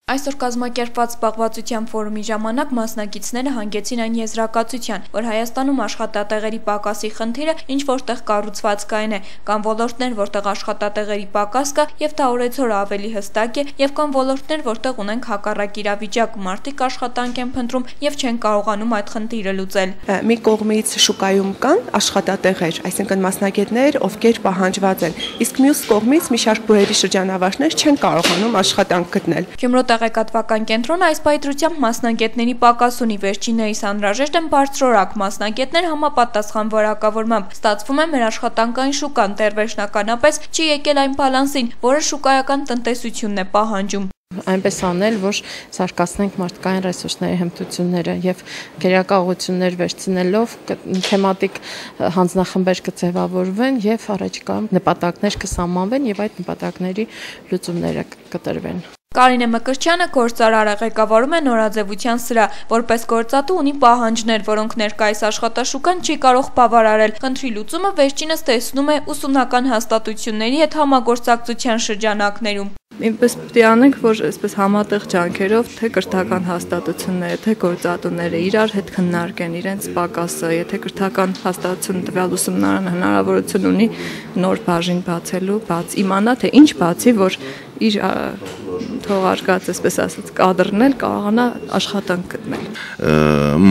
Այսօր կազմակերպված զբաղվածության ֆորումի ժամանակ մասնակիցները հանգեցին այն եզրակացության, որ Հայաստանում աշխատատեղերի պակասի խնդիրը ինչ-որտեղ կառուցվածքային է, կան ոլորտներ, որտեղ աշխատատեղերի պակաս կա եւ դա օրեցօր ավելի հստակ է, եւ կան ոլորտներ, որտեղ ունենք հակառակ իրավիճակ, մարդիկ աշխատանք են փնտրում եւ չեն կարողանում այդ խնդիրը լուծել։ Մի կողմից շուկայում կան աշխատատեղեր, այսինքն մասնագետներ, ովքեր պահանջված են, իսկ մյուս կողմից մի շարք բուհերի շրջանավարներ չեն կարողանում աշխատանք գտնել։ Տեղեկատվական կենտրոնը այս պայծրությամբ մասնագետների պակաս ունի, վերջիններիս անհրաժեշտ են բարձրորակ մասնագետներ համապատասխան որակավորմամբ։ Ստացվում է մեր աշխատանքային շուկան վերջնականապես չի եկել այն բալանսին, որը շուկայական տնտեսությունն է պահանջում։ Այնպես անել, որ զարգացնենք մարդկային ռեսուրսների հմտությունները եւ գերակաղություններ վերցնելով թեմատիկ հանձնախմբեր կձևավորվեն եւ առաջիկայում նպատակներ կսահմանվեն եւ այդ նպատակների լուծումները կտրվեն։ Կարինե Մկրտչյանը գործարարը ղեկավարում է նորաձևության սրահ, որպես գործատու ունի պահանջներ, որոնք ներկայիս աշխատաշուկան չի կարող բավարարել։ Խնդրի լուծումը վերջինս տեսնում է ուսումնական հաստատությունների հետ համագործակցության շրջանակներում։ Ինպես պետք է անենք, որ այսպես համատեղ ջանքերով թե կրթական հաստատությունները, թե գործատուները իրար հետ քննարկեն իրենց պակասը, եթե կրթական հաստատությունը տվյալ ուսումնարանը հնարավորություն ունի նոր բաժին բացելու, իմանա թե ինչ բացի, որ իր թողարկած, այսպես ասած, կադրն էլ կարողանա աշխատանք գտնել։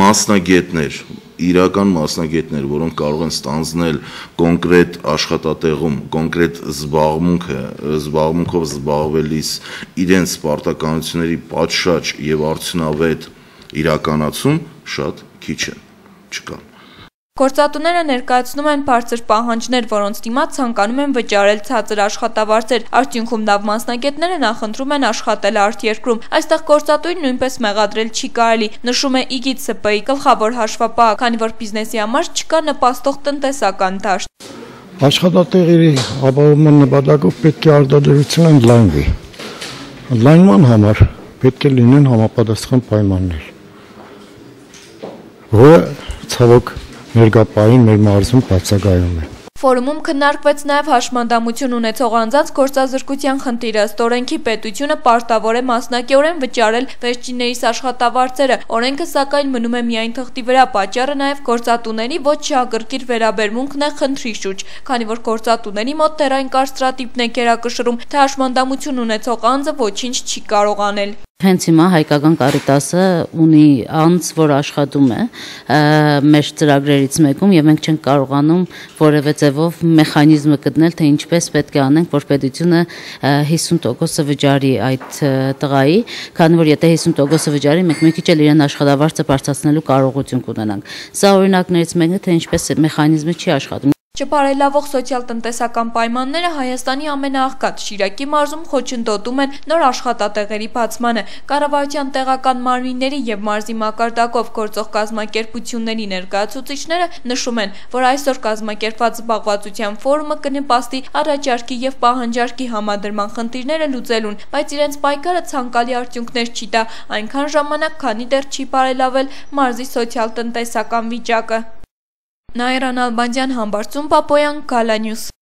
Մասնագետներ, իրական մասնագետներ, որոնք կարող են ստանձնել կոնկրետ աշխատատեղում, կոնկրետ զբաղմունքով զբաղվելիս իրենց պարտականությունների պատշաճ եւ արդյունավետ իրականացում շատ քիչ է, չկան։ Գործատուները ներկայացնում են բարձր պահանջներ, որոնց դիմաց ցանկանում են վճարել ցածր աշխատավարձեր։ Արդյունքում լավ մասնագետները նախընտրում են աշխատել արտերկրում։ Այստեղ գործատուին նույնպես մեղադրել չի կարելի, նշում է ԻԳԻՏՍՊ-ի գլխավոր հաշվապահը, քանի որ բիզնեսի համար չկա նպաստող տնտեսական դաշտ։ Աշխատատեղերի ապահովման նպատակով պետք է արտադրությունը ընդլայնվի։ Ընդլայնման համար պետք է լինեն համապատասխան պայմաններ, որը ցավոք ներկայային մեր մարզում բացակայում է։ Ֆորումում քննարկվեց նաև հաշմանդամություն ունեցող անձանց գործազրկության խնդիրը, ըստ օրենքի պետությունը պարտավոր է մասնակիորեն վճարել վերջիններիս աշխատավարձերը, օրենքը սակայն մնում է միայն թղթի վրա, պատճառը նաև գործատուների ոչ շահագրգիռ վերաբերմունքն է խնդրի շուրջ, քանի որ գործատուների մոտ դեռ այն կարծրատիպն է գերակշռում, թե հաշմանդամություն ունեցող անձը ոչինչ չի կարող անել։ Հենց հիմա հայկական Կարիտասը ունի անձ, որ աշխատում է մեր ծրագրերից մեկում եւ մենք չենք կարողանում որևէ ձևով մեխանիզմը գտնել, թե ինչպես պետք է անենք, որ պետությունը 50% վճարի այդ տղայի, քանի որ եթե 50% վճարի, մենք մի քիչ էլ իրեն աշխատավարձը բարձրացնելու կարողություն կունենանք։ Սա օրինակներից մեկն է, թե ինչպես մեխանիզմը չի աշխատում։ Չբարելավող սոցիալ-տնտեսական պայմանները Հայաստանի ամենաաղքատ Շիրակի մարզում խոչընդոտում են նոր աշխատատեղերի բացմանը։ Կառավարության տեղական մարմինների եւ մարզի մակարդակով գործող կազմակերպությունների ներկայացուցիչները նշում են, որ այսօր կազմակերպված զբաղվածության ֆորումը կնպաստի առաջարկի եւ պահանջարկի համադրման խնդիրները լուծելուն, բայց իրենց պայքարը ցանկալի արդյունքներ չի տա այնքան ժամանակ, քանի դեռ չի բարելավել մարզի սոցիալ-տնտեսական վիճակը։ Նաիրա Նալբանդյան, Համբարձում Պապոյան, Գալանյուս։